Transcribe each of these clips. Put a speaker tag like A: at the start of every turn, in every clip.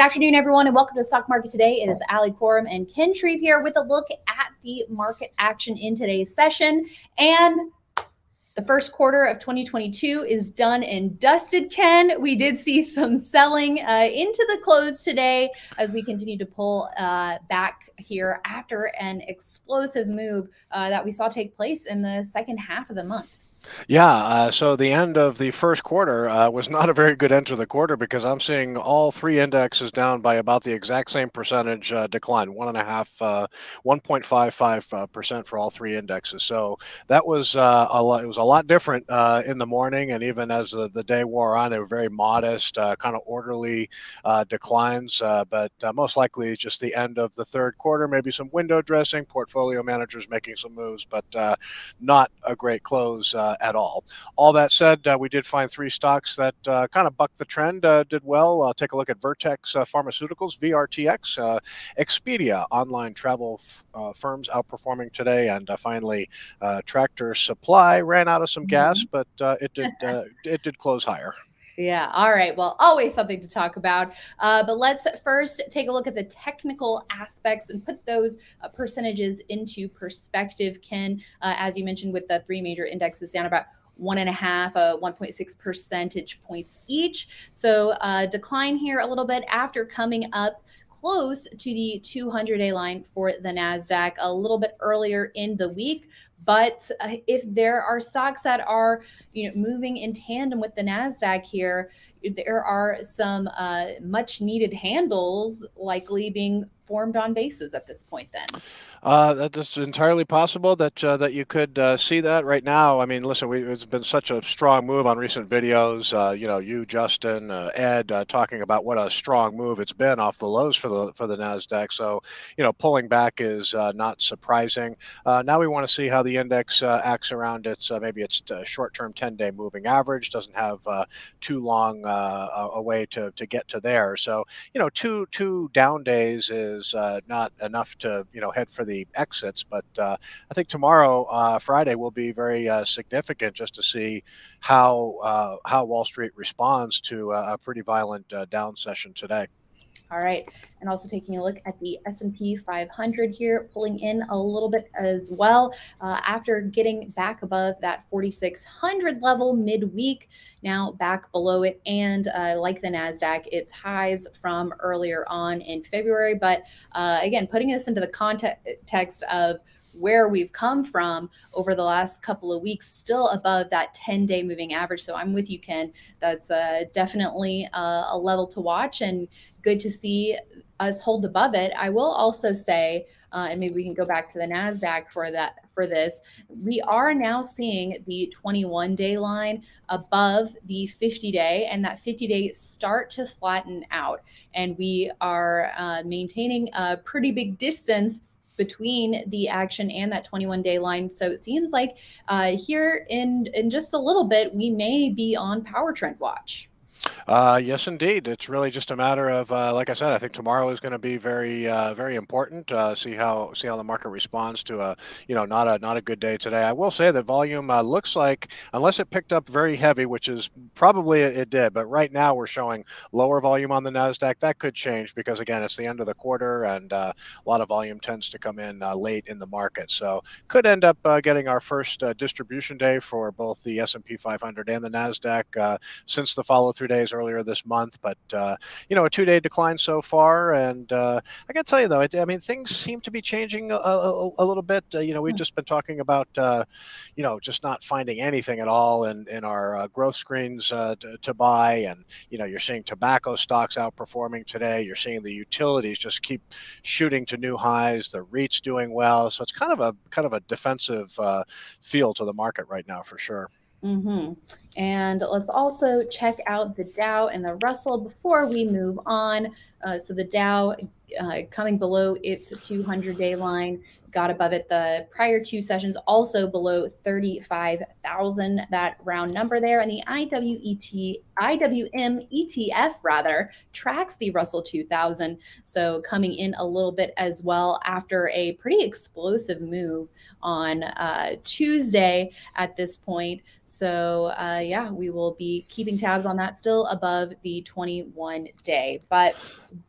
A: afternoon, everyone, and welcome to Stock Market Today. It is Ali Quorum and Ken Shreve here with a look at the market action in today's session. And the first quarter of 2022 is done and dusted, Ken. We did see some selling into the close today as we continue to pull back here after an explosive move that we saw take place in the second half of the month.
B: Yeah, so the end of the first quarter was not a very good end to the quarter because I'm seeing all three indexes down by about the exact same percentage decline, 1.55% for all three indexes. So that was a lot. It was a lot different in the morning, and even as the day wore on, they were very modest, kind of orderly declines. But most likely, it's just the end of the third quarter. Maybe some window dressing, portfolio managers making some moves, but not a great close at all. All that said, we did find three stocks that kind of bucked the trend, did well. Take a look at Vertex Pharmaceuticals, VRTX, Expedia, online travel firms outperforming today, and finally, Tractor Supply ran out of some gas, but it did close higher.
A: Yeah. All right. Well, always something to talk about. But let's first take a look at the technical aspects and put those percentages into perspective, Ken. As you mentioned, with the three major indexes down about 1.6 percentage points each. So decline here a little bit after coming up close to the 200-day line for the NASDAQ a little bit earlier in the week. But if there are stocks that are, moving in tandem with the NASDAQ here, there are some much needed handles likely being formed on bases at this point then.
B: That's entirely possible that you could see that right now. I mean, listen, it's been such a strong move on recent videos. You, Justin, Ed, talking about what a strong move it's been off the lows for the Nasdaq. So, pulling back is not surprising. Now we want to see how the index acts around its maybe its short-term 10-day moving average. Doesn't have too long a way to get to there. So, two down days is not enough to head for the exits, but I think tomorrow, Friday, will be very significant just to see how Wall Street responds to a pretty violent down session today.
A: All right, and also taking a look at the S&P 500 here, pulling in a little bit as well after getting back above that 4,600 level midweek, now back below it, and like the NASDAQ, its highs from earlier on in February. But again, putting this into the context of where we've come from over the last couple of weeks, still above that 10-day moving average. So I'm with you, Ken. That's definitely a level to watch, and good to see us hold above it. I will also say, and maybe we can go back to the NASDAQ for this, we are now seeing the 21-day line above the 50-day, and that 50-day start to flatten out. And we are maintaining a pretty big distance between the action and that 21-day line. So it seems like here in just a little bit, we may be on power trend watch.
B: Yes, indeed. It's really just a matter of, like I said, I think tomorrow is going to be very important. See how the market responds to not a good day today. I will say that volume looks like, unless it picked up very heavy, which is probably it did, but right now we're showing lower volume on the Nasdaq. That could change because again, it's the end of the quarter, and a lot of volume tends to come in late in the market. So could end up getting our first distribution day for both the S&P 500 and the Nasdaq since the follow-through days earlier this month, but a 2-day decline so far. And I got to tell you though, I mean, things seem to be changing a little bit. We've just been talking about just not finding anything at all in our growth screens to buy, and you're seeing tobacco stocks outperforming today. You're seeing the utilities just keep shooting to new highs. The REITs doing well, so it's kind of a defensive feel to the market right now for sure.
A: Mm-hmm. And let's also check out the Dow and the Russell before we move on. So the Dow coming below its 200-day line, got above it the prior two sessions, also below 35,000, that round number there. And the IWET IWM ETF rather tracks the Russell 2000. So coming in a little bit as well after a pretty explosive move on Tuesday at this point. So yeah, we will be keeping tabs on that still above the 21 day. But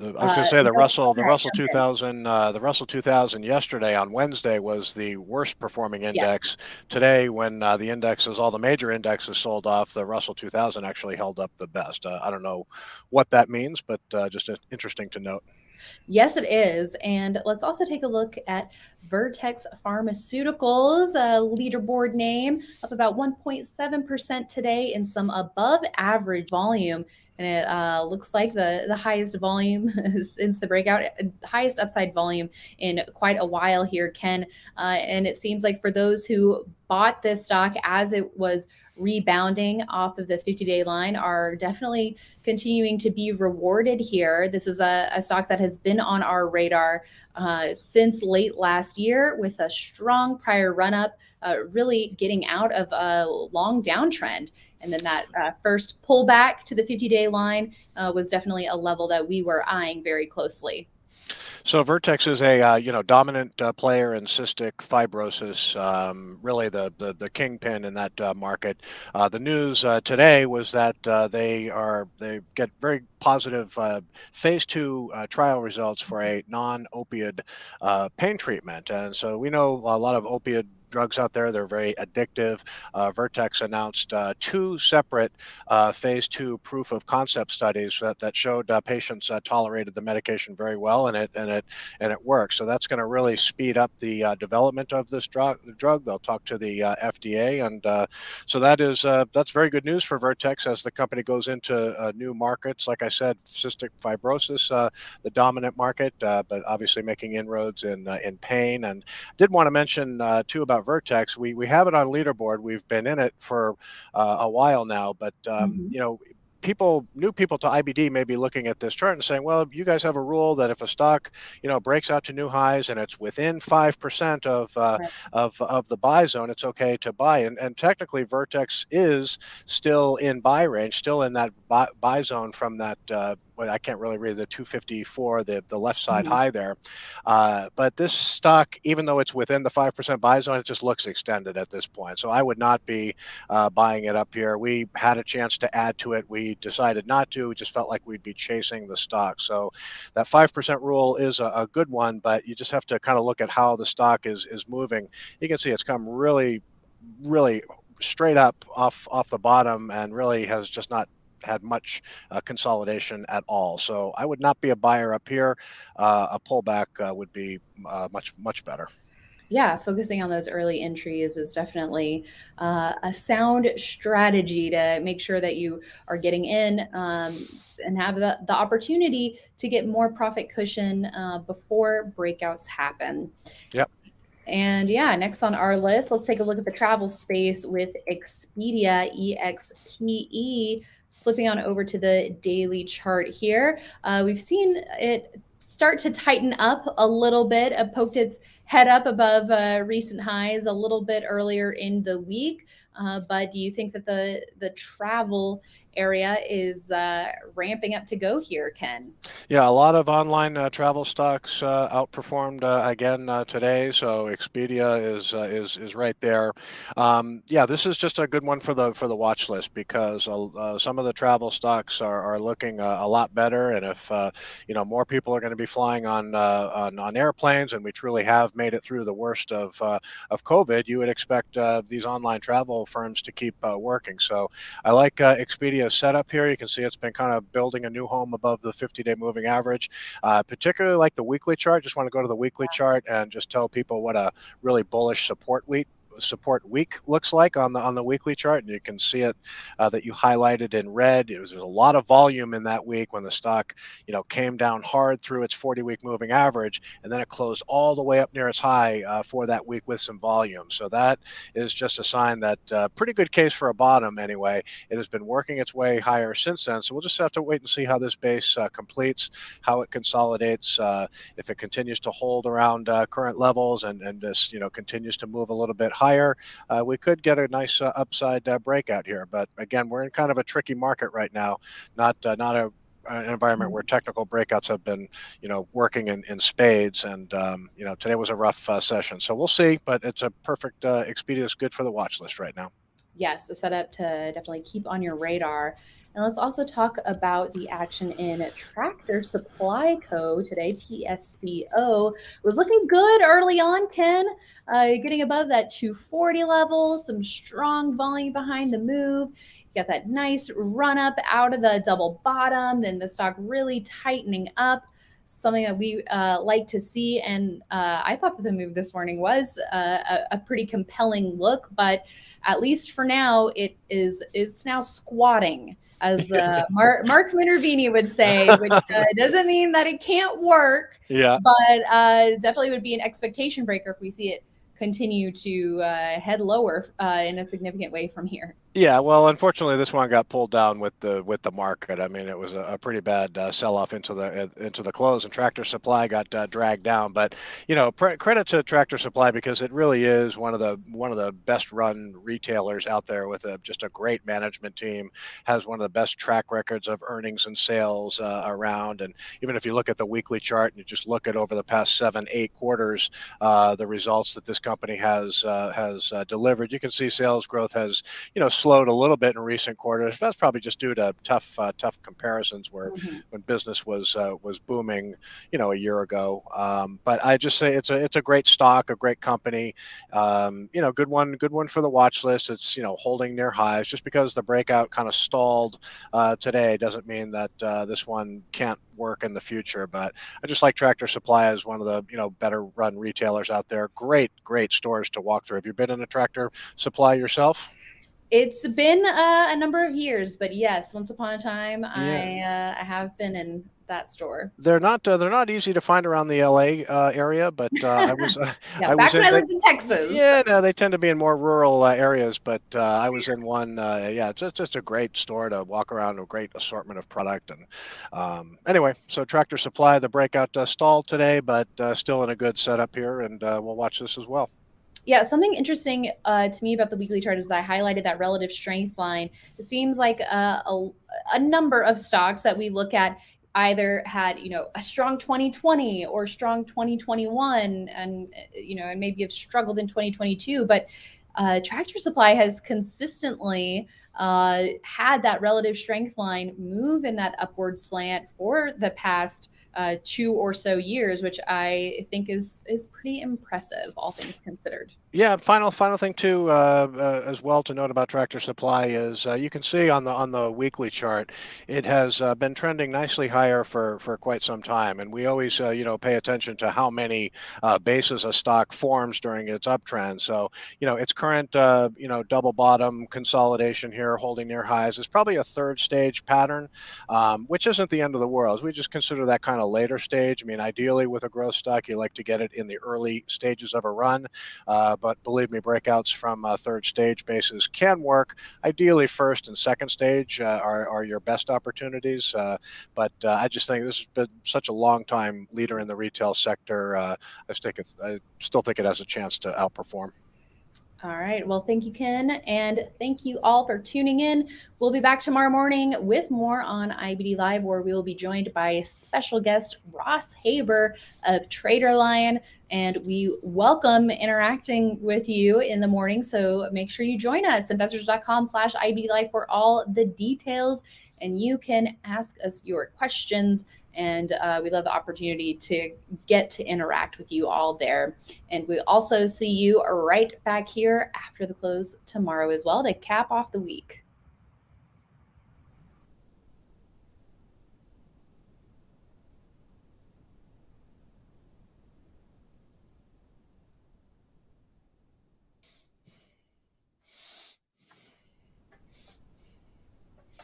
B: I was going to say
A: no, go
B: The
A: ahead,
B: Russell
A: jump in.
B: 2000, the Russell 2000 yesterday on Wednesday was the worst performing
A: Yes.
B: index. Today, when the indexes, all the major indexes sold off, the Russell 2000 actually held up the best. I don't know what that means, but just interesting to note.
A: Yes, it is. And let's also take a look at Vertex Pharmaceuticals, leaderboard name, up about 1.7% today in some above average volume. And it looks like the highest volume since the breakout, highest upside volume in quite a while here, Ken. And it seems like for those who bought this stock as it was rebounding off of the 50-day line are definitely continuing to be rewarded here. This is a stock that has been on our radar since late last year with a strong prior run up, really getting out of a long downtrend. And then that first pullback to the 50-day line was definitely a level that we were eyeing very closely.
B: So Vertex is a dominant player in cystic fibrosis, really the kingpin in that market. The news today was that they get very positive phase two trial results for a non-opioid pain treatment, and so we know a lot of opioid drugs out there. They're very addictive. Vertex announced two separate phase two proof of concept studies that showed patients tolerated the medication very well, and it works. So that's going to really speed up the development of this drug. They'll talk to the FDA, and so that's very good news for Vertex as the company goes into new markets. Like I said, cystic fibrosis, the dominant market, but obviously making inroads in pain. And did want to mention too about Vertex. We have it on leaderboard. We've been in it for a while now, but
A: Mhm.
B: new people to IBD may be looking at this chart and saying, well, you guys have a rule that if a stock, breaks out to new highs and it's within 5%
A: Right.
B: of the buy zone, it's okay to buy. And technically, Vertex is still in buy range, still in that buy zone from that. Well, I can't really read the 254, the left side
A: Mhm.
B: high there. But this stock, even though it's within the 5% buy zone, it just looks extended at this point. So I would not be buying it up here. We had a chance to add to it. We decided not to. We just felt like we'd be chasing the stock. So that 5% rule is a good one, but you just have to kind of look at how the stock is moving. You can see it's come really, really straight up off the bottom and really has just not had much consolidation at all. So I would not be a buyer up here. A pullback would be much better.
A: Yeah, focusing on those early entries is definitely a sound strategy to make sure that you are getting in and have the opportunity to get more profit cushion before breakouts happen.
B: Yep.
A: And yeah, next on our list, let's take a look at the travel space with Expedia, EXPE. Flipping on over to the daily chart here, we've seen it start to tighten up a little bit. Poked its head up above recent highs a little bit earlier in the week. But do you think that the travel area is ramping up to go here, Ken?
B: Yeah, a lot of online travel stocks outperformed again today. So Expedia is right there. Yeah, this is just a good one for the watch list because some of the travel stocks are looking a lot better. And if more people are going to be flying on airplanes, and we truly have made it through the worst of COVID, you would expect these online travel firms to keep working. So I like Expedia's setup here. You can see it's been kind of building a new home above the 50-day moving average. Particularly like the weekly chart. Just want to go to the weekly chart and just tell people what a really bullish support week looks like on the weekly chart, and you can see it that you highlighted in red. There's a lot of volume in that week when the stock came down hard through its 40-week moving average, and then it closed all the way up near its high for that week with some volume. So that is just a sign that pretty good case for a bottom anyway. It has been working its way higher since then, so we'll just have to wait and see how this base completes, how it consolidates, if it continues to hold around current levels and just continues to move a little bit higher, we could get a nice upside breakout here. But again, we're in kind of a tricky market right now, not an environment where technical breakouts have been, working in spades. And today was a rough session, so we'll see. But it's a perfect Expedia is good for the watch list right now.
A: Yes, a setup to definitely keep on your radar. And let's also talk about the action in Tractor Supply Co. today. TSCO was looking good early on, Ken, getting above that 240 level, some strong volume behind the move. You got that nice run up out of the double bottom, then the stock really tightening up. Something that we like to see. And I thought that the move this morning was a pretty compelling look, but at least for now, it is now squatting, as Mark Minervini would say, which doesn't mean that it can't work,
B: Yeah.
A: but definitely would be an expectation breaker if we see it continue to head lower in a significant way from here.
B: Yeah, well, unfortunately, this one got pulled down with the market. I mean, it was a pretty bad sell-off into the close, and Tractor Supply got dragged down. But credit to Tractor Supply, because it really is one of the best run retailers out there, with just a great management team. Has one of the best track records of earnings and sales around. And even if you look at the weekly chart and you just look at over the past 7, 8 quarters, the results that this company has delivered, you can see sales growth has slowed a little bit in recent quarters. That's probably just due to tough comparisons, where
A: Mhm.
B: when business was booming, a year ago. But I just say it's a great stock, a great company. Good one for the watch list. It's holding near highs. Just because the breakout kind of stalled today doesn't mean that this one can't work in the future. But I just like Tractor Supply as one of the better run retailers out there. Great stores to walk through. Have you been in a Tractor Supply yourself?
A: It's been a number of years, but yes, once upon a time,
B: Yeah,
A: I have been in that store.
B: they're not easy to find around the LA area, but I was
A: Yeah,
B: I was
A: back when
B: in
A: I
B: the
A: lived in Texas.
B: yeah, no, they tend to be in more rural areas, but I was in one. Yeah, it's just a great store to walk around, a great assortment of product. And anyway, so Tractor Supply, the breakout stalled today, but still in a good setup here, and we'll watch this as well.
A: Yeah, something interesting to me about the weekly chart is I highlighted that relative strength line. It seems like a number of stocks that we look at either had a strong 2020 or strong 2021, and maybe have struggled in 2022, but Tractor Supply has consistently had that relative strength line move in that upward slant for the past 2 or so years, which I think is pretty impressive, all things considered.
B: Yeah, final thing too, as well to note about Tractor Supply is you can see on the weekly chart, it has been trending nicely higher for quite some time, and we always pay attention to how many bases a stock forms during its uptrend. So its current double bottom consolidation here, holding near highs, is probably a third stage pattern, which isn't the end of the world. We just consider that kind of later stage. I mean, ideally with a growth stock, you like to get it in the early stages of a run. But believe me, breakouts from third stage bases can work. Ideally, first and second stage are your best opportunities. But I just think this has been such a long time leader in the retail sector. I still think it has a chance to outperform.
A: All right. Well, thank you, Ken. And thank you all for tuning in. We'll be back tomorrow morning with more on IBD Live, where we will be joined by special guest Ross Haber of Trader Lion. And we welcome interacting with you in the morning. So make sure you join us, investors.com/IBD Live, for all the details. And you can ask us your questions. And we love the opportunity to get to interact with you all there. And we also see you right back here after the close tomorrow as well to cap off the week.